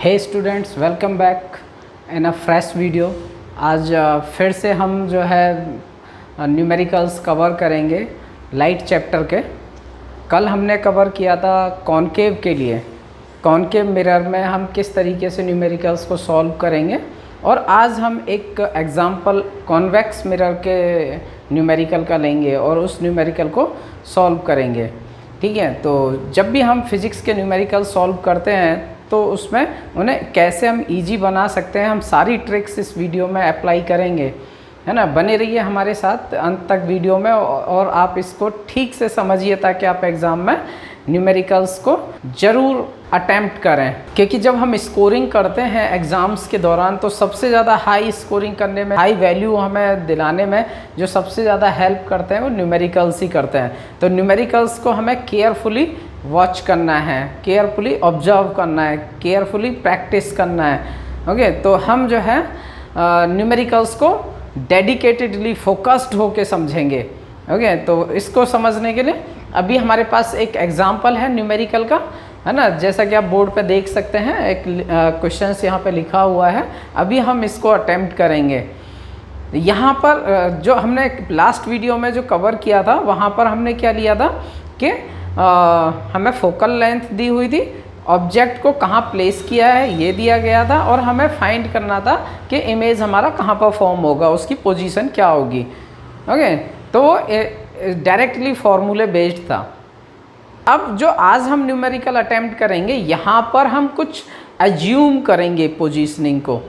Hey students, welcome back in a fresh video. आज फिर से हम जो है न्यूमेरिकल्स कवर करेंगे लाइट चैप्टर के। कल हमने कवर किया था कॉनकेव के लिए, कॉनकेव मिरर में हम किस तरीके से न्यूमेरिकल्स को सॉल्व करेंगे, और आज हम एक एग्ज़ाम्पल कॉन्वेक्स मिरर के न्यूमेरिकल का लेंगे और उस न्यूमेरिकल को सॉल्व करेंगे। ठीक है, तो जब भी हम फिज़िक्स के न्यूमेरिकल सॉल्व करते हैं तो उसमें उन्हें कैसे हम इजी बना सकते हैं, हम सारी ट्रिक्स इस वीडियो में अप्लाई करेंगे, है ना। बने रहिए हमारे साथ अंत तक वीडियो में और आप इसको ठीक से समझिए ताकि आप एग्ज़ाम में न्यूमेरिकल्स को ज़रूर अटेम्प्ट करें। क्योंकि जब हम स्कोरिंग करते हैं एग्ज़ाम्स के दौरान तो सबसे ज़्यादा हाई स्कोरिंग करने में, हाई वैल्यू हमें दिलाने में जो सबसे ज़्यादा हेल्प करते हैं वो न्यूमेरिकल्स ही करते हैं। तो न्यूमेरिकल्स को हमें केयरफुली वॉच करना है, केयरफुली ऑब्जर्व करना है, केयरफुली प्रैक्टिस करना है। ओके, तो हम जो है न्यूमेरिकल्स को डेडिकेटेडली फोकस्ड होके समझेंगे। ओके, तो इसको समझने के लिए अभी हमारे पास एक एग्जांपल है न्यूमेरिकल का, है ना। जैसा कि आप बोर्ड पे देख सकते हैं, एक क्वेश्चन यहाँ पे लिखा हुआ है। अभी हम इसको अटेम्प्ट करेंगे। यहाँ पर जो हमने लास्ट वीडियो में जो कवर किया था वहाँ पर हमने क्या लिया था कि हमें फोकल लेंथ दी हुई थी, ऑब्जेक्ट को कहाँ प्लेस किया है ये दिया गया था, और हमें फाइंड करना था कि इमेज हमारा कहाँ पर फॉर्म होगा, उसकी पोजीशन क्या होगी। ओके, तो डायरेक्टली फॉर्मूले बेस्ड था। अब जो आज हम न्यूमेरिकल अटेम्प्ट करेंगे यहाँ पर हम कुछ एज्यूम करेंगे पोजीशनिंग को।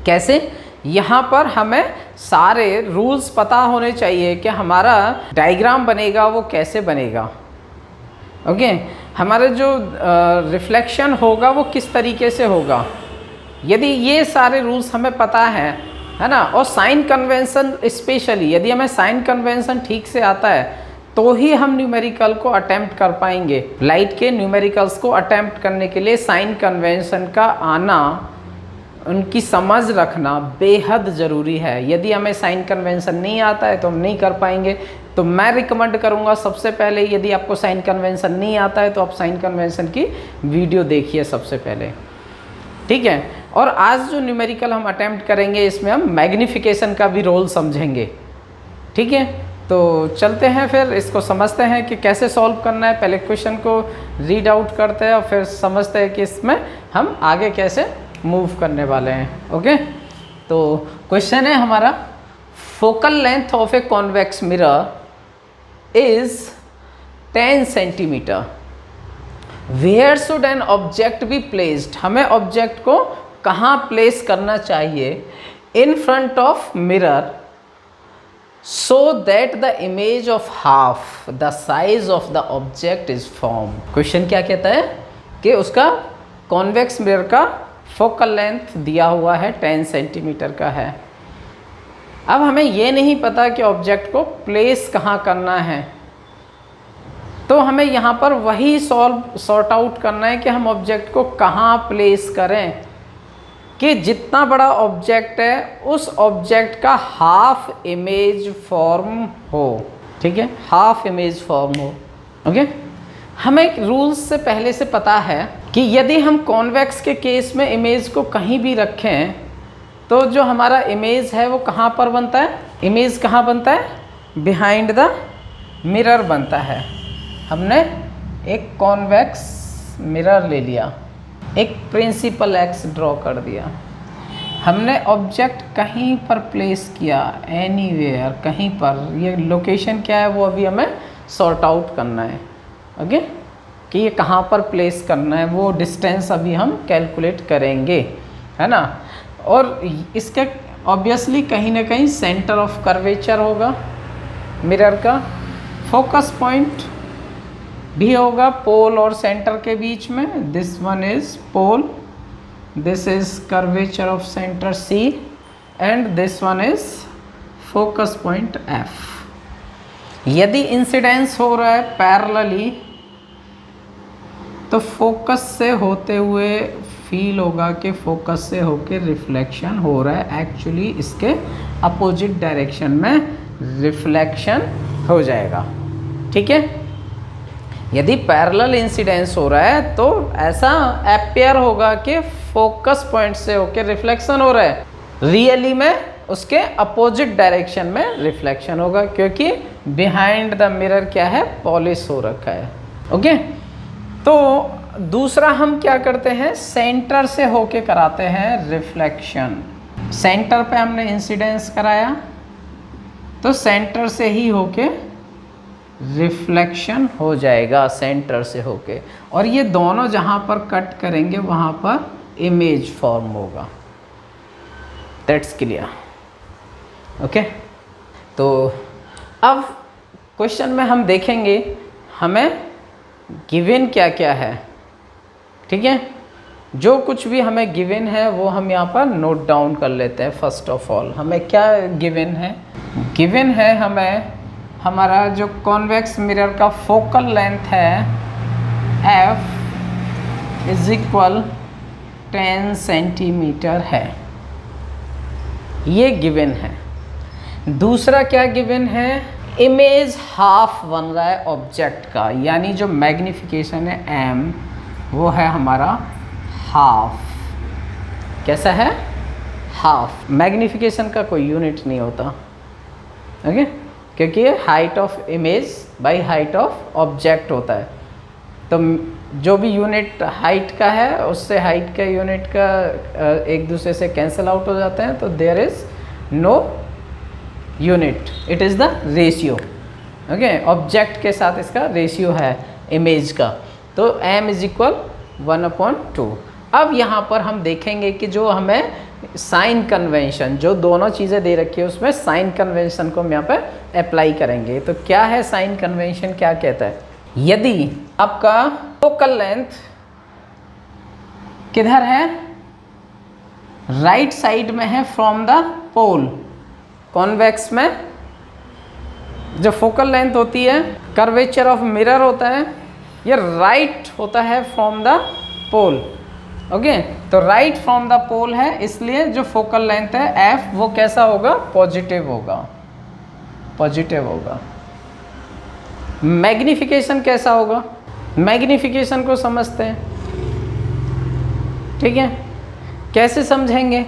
कैसे? यहाँ पर हमें सारे रूल्स पता होने चाहिए कि हमारा डायग्राम बनेगा वो कैसे बनेगा। ओके, हमारा जो रिफ्लेक्शन होगा वो किस तरीके से होगा। यदि ये सारे रूल्स हमें पता है ना, और साइन कन्वेंशन स्पेशली यदि हमें साइन कन्वेंशन ठीक से आता है तो ही हम न्यूमेरिकल को अटेम्प्ट कर पाएंगे। लाइट के न्यूमेरिकल्स को अटेम्प्ट करने के लिए साइन कन्वेंशन का आना, उनकी समझ रखना बेहद ज़रूरी है। यदि हमें साइन कन्वेंशन नहीं आता है तो हम नहीं कर पाएंगे। तो मैं रिकमेंड करूँगा सबसे पहले, यदि आपको साइन कन्वेंशन नहीं आता है तो आप साइन कन्वेंशन की वीडियो देखिए सबसे पहले। ठीक है, और आज जो न्यूमेरिकल हम अटेम्प्ट करेंगे इसमें हम मैग्नीफिकेशन का भी रोल समझेंगे। ठीक है, तो चलते हैं फिर इसको समझते हैं कि कैसे सॉल्व करना है। पहले क्वेश्चन को रीड आउट करते हैं और फिर समझते हैं कि इसमें हम आगे कैसे मूव करने वाले हैं। ओके, तो क्वेश्चन है हमारा, focal length of a convex mirror is 10 centimetre, where should an object be placed. हमें ऑब्जेक्ट को कहाँ प्लेस करना चाहिए in front of mirror so that the image of half the size of the object is form. Question क्या कहता है कि उसका कॉन्वेक्स मिरर का फोकल लेंथ दिया हुआ है 10 सेंटीमीटर का है। अब हमें ये नहीं पता कि ऑब्जेक्ट को प्लेस कहाँ करना है, तो हमें यहाँ पर वही सॉर्ट आउट करना है कि हम ऑब्जेक्ट को कहाँ प्लेस करें कि जितना बड़ा ऑब्जेक्ट है उस ऑब्जेक्ट का हाफ इमेज फॉर्म हो। ठीक है, हाफ इमेज फॉर्म हो। ओके, हमें रूल्स से पहले से पता है कि यदि हम कॉन्वेक्स के केस में इमेज को कहीं भी रखें तो जो हमारा इमेज है वो कहाँ पर बनता है, इमेज कहाँ बनता है, बिहाइंड द मिरर बनता है। हमने एक कॉन्वेक्स मिरर ले लिया, एक प्रिंसिपल एक्स ड्रॉ कर दिया, हमने ऑब्जेक्ट कहीं पर प्लेस किया, एनीवेयर, कहीं पर। ये लोकेशन क्या है वो अभी हमें सॉर्ट आउट करना है। ओके, कि ये कहाँ पर प्लेस करना है वो डिस्टेंस अभी हम कैलकुलेट करेंगे, है ना। और इसके ऑब्वियसली कहीं ना कहीं सेंटर ऑफ कर्वेचर होगा मिरर का, फोकस पॉइंट भी होगा पोल और सेंटर के बीच में। This one is pole, this is curvature of centre C, and this one is focus point F। यदि इंसिडेंस हो रहा है पैरेलली तो फोकस से होते हुए फील होगा कि फोकस से होके रिफ्लेक्शन हो रहा है। एक्चुअली इसके अपोजिट डायरेक्शन में रिफ्लेक्शन हो जाएगा। ठीक है, यदि पैरेलल इंसिडेंस हो रहा है तो ऐसा अपीयर होगा कि फोकस पॉइंट से होकर रिफ्लेक्शन हो रहा है, रियली में उसके अपोजिट डायरेक्शन में रिफ्लेक्शन होगा, क्योंकि बिहाइंड द मिरर क्या है, पॉलिश हो रखा है। ओके, तो दूसरा हम क्या करते हैं, सेंटर से होके कराते हैं रिफ्लेक्शन। सेंटर पे हमने इंसिडेंस कराया तो सेंटर से ही होके रिफ्लेक्शन हो जाएगा, सेंटर से होके, और ये दोनों जहाँ पर कट करेंगे वहाँ पर इमेज फॉर्म होगा। That's clear. ओके, तो अब क्वेश्चन में हम देखेंगे हमें गिवन क्या क्या है। ठीक है, जो कुछ भी हमें गिवन है वो हम यहाँ पर नोट डाउन कर लेते हैं। फर्स्ट ऑफ ऑल हमें क्या गिवन है, गिवन है हमें हमारा जो कॉन्वेक्स मिरर का फोकल लेंथ है f इज इक्वल 10 सेंटीमीटर है, ये गिवन है। दूसरा क्या गिवन है, इमेज हाफ बन रहा है ऑब्जेक्ट का, यानी जो मैग्निफिकेशन है m वो है हमारा हाफ। कैसा है, हाफ। मैग्निफिकेशन का कोई यूनिट नहीं होता, ओके, क्योंकि ये height of image by height of object होता है। तो जो भी यूनिट हाइट का है उससे हाइट का यूनिट का एक दूसरे से कैंसिल आउट हो जाते हैं, तो there is no unit, it is the ratio. Okay, object के साथ इसका रेशियो है इमेज का, तो m इज इक्वल 1/2। अब यहाँ पर हम देखेंगे कि जो हमें साइन कन्वेंशन, जो दोनों चीज़ें दे रखी है उसमें साइन कन्वेंशन को हम यहाँ पे अप्लाई करेंगे। तो क्या है साइन कन्वेंशन, क्या कहता है, यदि आपका फोकल लेंथ किधर है, राइट साइड में है फ्रॉम द पोल, कॉन्वेक्स में जो फोकल लेंथ होती है, कर्वेचर ऑफ मिरर होता है, ये राइट होता है फ्रॉम द पोल। ओके, तो राइट फ्रॉम द पोल है, इसलिए जो फोकल लेंथ है f वो कैसा होगा, पॉजिटिव होगा, पॉजिटिव होगा। मैग्निफिकेशन कैसा होगा, मैग्निफिकेशन को समझते हैं। ठीक है, कैसे समझेंगे,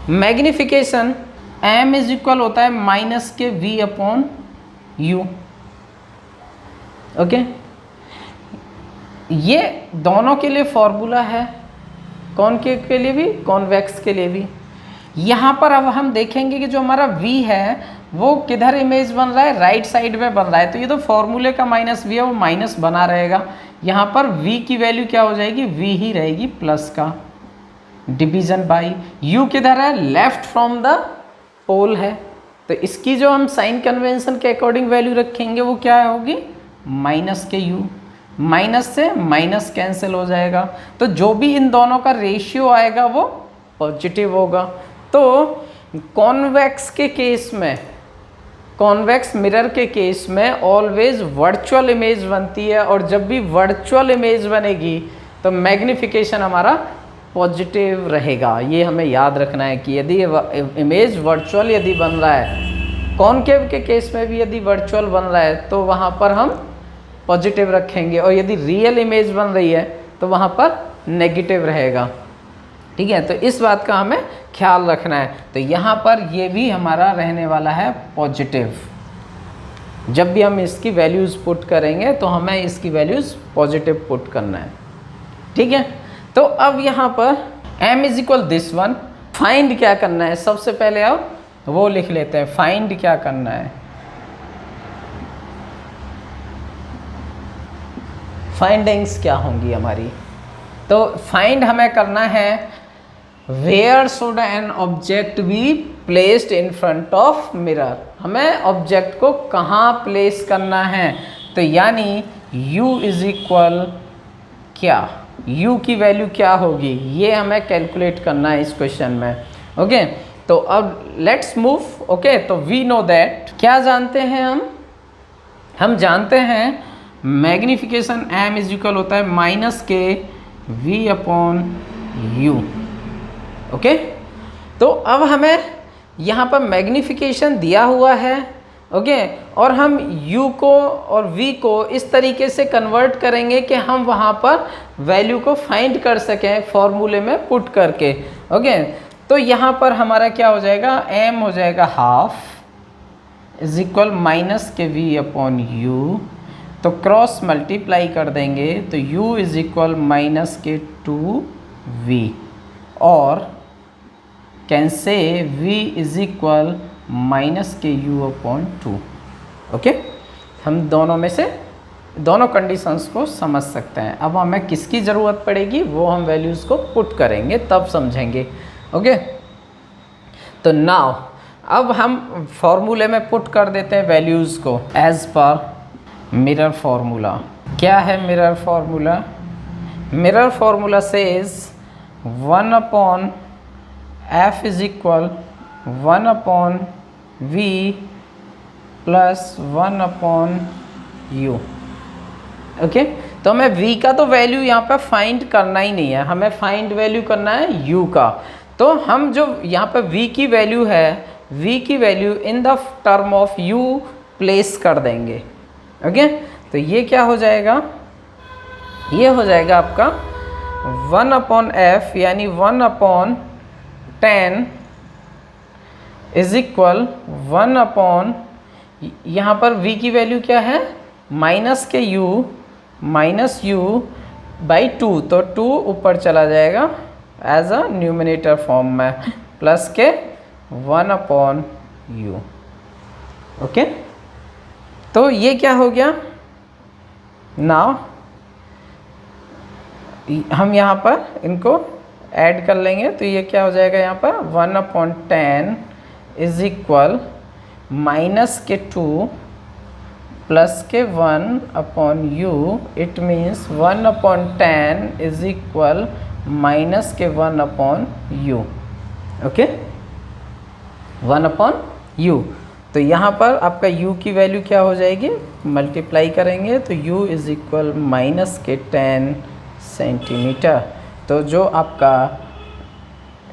मैग्निफिकेशन m इज इक्वल होता है माइनस के v/u। ओके, ये दोनों के लिए फॉर्मूला है, कौन के लिए भी, कॉन्वेक्स के लिए भी। यहाँ पर अब हम देखेंगे कि जो हमारा v है वो किधर इमेज बन रहा है, राइट साइड में बन रहा है, तो ये तो फॉर्मूले का माइनस v है, वो माइनस बना रहेगा। यहाँ पर v की वैल्यू क्या हो जाएगी, v ही रहेगी प्लस का, डिवीजन बाई u किधर है, लेफ्ट फ्रॉम द पोल है, तो इसकी जो हम साइन कन्वेंशन के अकॉर्डिंग वैल्यू रखेंगे वो क्या होगी, माइनस के u, माइनस से माइनस कैंसिल हो जाएगा, तो जो भी इन दोनों का रेशियो आएगा वो पॉजिटिव होगा। तो कॉन्वेक्स के केस में, कॉन्वेक्स मिरर के केस में ऑलवेज वर्चुअल इमेज बनती है, और जब भी वर्चुअल इमेज बनेगी तो मैग्निफिकेशन हमारा पॉजिटिव रहेगा। ये हमें याद रखना है कि यदि इमेज वर्चुअल यदि बन रहा है, कॉनकेव के केस में भी यदि वर्चुअल बन रहा है तो वहाँ पर हम पॉजिटिव रखेंगे, और यदि रियल इमेज बन रही है तो वहाँ पर नेगेटिव रहेगा। ठीक है, तो इस बात का हमें ख्याल रखना है। तो यहाँ पर ये भी हमारा रहने वाला है पॉजिटिव। जब भी हम इसकी वैल्यूज़ पुट करेंगे तो हमें इसकी वैल्यूज़ पॉजिटिव पुट करना है। ठीक है, तो अब यहाँ पर m is equal this one, find क्या करना है, सबसे पहले अब वो लिख लेते हैं, फाइंड क्या करना है, फाइंडिंग्स क्या होंगी हमारी। तो फाइंड हमें करना है where should an object be placed in front of mirror, हमें ऑब्जेक्ट को कहाँ प्लेस करना है। तो यानी u इज इक्वल क्या, u की वैल्यू क्या होगी, ये हमें कैलकुलेट करना है इस क्वेश्चन में। ओके, तो अब लेट्स मूव। ओके, तो वी नो दैट, क्या जानते हैं हम जानते हैं मैग्निफिकेशन m इज इक्वल होता है माइनस के v/u। ओके, तो अब हमें यहाँ पर मैग्निफिकेशन दिया हुआ है, ओके। और हम u को और v को इस तरीके से कन्वर्ट करेंगे कि हम वहाँ पर वैल्यू को फाइंड कर सकें फॉर्मूले में पुट करके। ओके, तो यहाँ पर हमारा क्या हो जाएगा, m हो जाएगा हाफ इज इक्वल माइनस के v अपॉन u, तो क्रॉस मल्टीप्लाई कर देंगे तो u इज इक्वल माइनस के 2v, और can say v is equal minus के u अपॉन 2। ओके, हम दोनों में से दोनों कंडीशंस को समझ सकते हैं। अब हमें किसकी ज़रूरत पड़ेगी वो हम वैल्यूज़ को पुट करेंगे तब समझेंगे। ओके, तो नाउ अब हम फॉर्मूले में पुट कर देते हैं वैल्यूज़ को एज पर मिरर फार्मूला। क्या है mirror formula? Mirror formula says 1 upon f is equal 1 upon v plus 1 upon u। Okay, तो हमें v का तो वैल्यू यहाँ पर फाइंड करना ही नहीं है, हमें फाइंड वैल्यू करना है u का। तो हम जो यहाँ पर v की वैल्यू है, v की value in the term of u place कर देंगे। ओके, तो ये क्या हो जाएगा, ये हो जाएगा आपका 1 अपॉन f यानी 1 अपॉन 10 इज इक्वल 1 अपॉन, यहाँ पर v की वैल्यू क्या है, माइनस के u माइनस u बाई 2, तो 2 ऊपर चला जाएगा एज अ न्यूमिनेटर फॉर्म में, प्लस के 1 अपॉन u। ओके, तो ये क्या हो गया, नाउ हम यहाँ पर इनको ऐड कर लेंगे तो ये क्या हो जाएगा, यहाँ पर 1 अपॉन 10 इज इक्वल माइनस के 2 प्लस के 1 upon u, it means 1 upon 10 is equal minus के 1 upon u। Okay, 1 upon u, तो यहाँ पर आपका u की वैल्यू क्या हो जाएगी, मल्टीप्लाई करेंगे तो u इज इक्वल माइनस के 10 सेंटीमीटर। तो जो आपका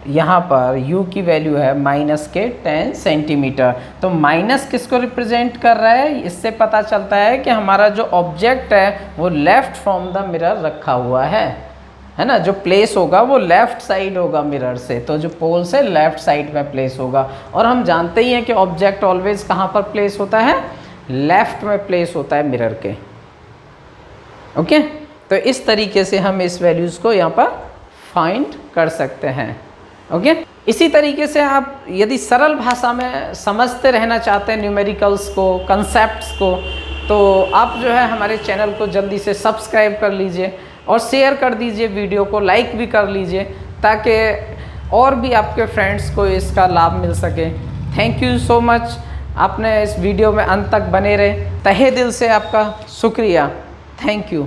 यहाँ पर u की वैल्यू है माइनस के 10 सेंटीमीटर, तो माइनस किसको रिप्रेजेंट कर रहा है, इससे पता चलता है कि हमारा जो ऑब्जेक्ट है वो लेफ़्ट फ्रॉम द मिरर रखा हुआ है ना, जो प्लेस होगा वो लेफ़्ट साइड होगा मिरर से, तो जो पोल से लेफ़्ट साइड में प्लेस होगा। और हम जानते ही हैं कि ऑब्जेक्ट ऑलवेज कहाँ पर प्लेस होता है, लेफ़्ट में प्लेस होता है मिरर के। ओके, तो इस तरीके से हम इस वैल्यूज़ को यहाँ पर फाइंड कर सकते हैं। ओके, इसी तरीके से आप यदि सरल भाषा में समझते रहना चाहते हैं न्यूमेरिकल्स को, कंसेप्ट्स को, तो आप जो है हमारे चैनल को जल्दी से सब्सक्राइब कर लीजिए और शेयर कर दीजिए, वीडियो को लाइक भी कर लीजिए ताकि और भी आपके फ्रेंड्स को इसका लाभ मिल सके। थैंक यू सो मच, आपने इस वीडियो में अंत तक बने रहे, तहे दिल से आपका शुक्रिया। Thank you.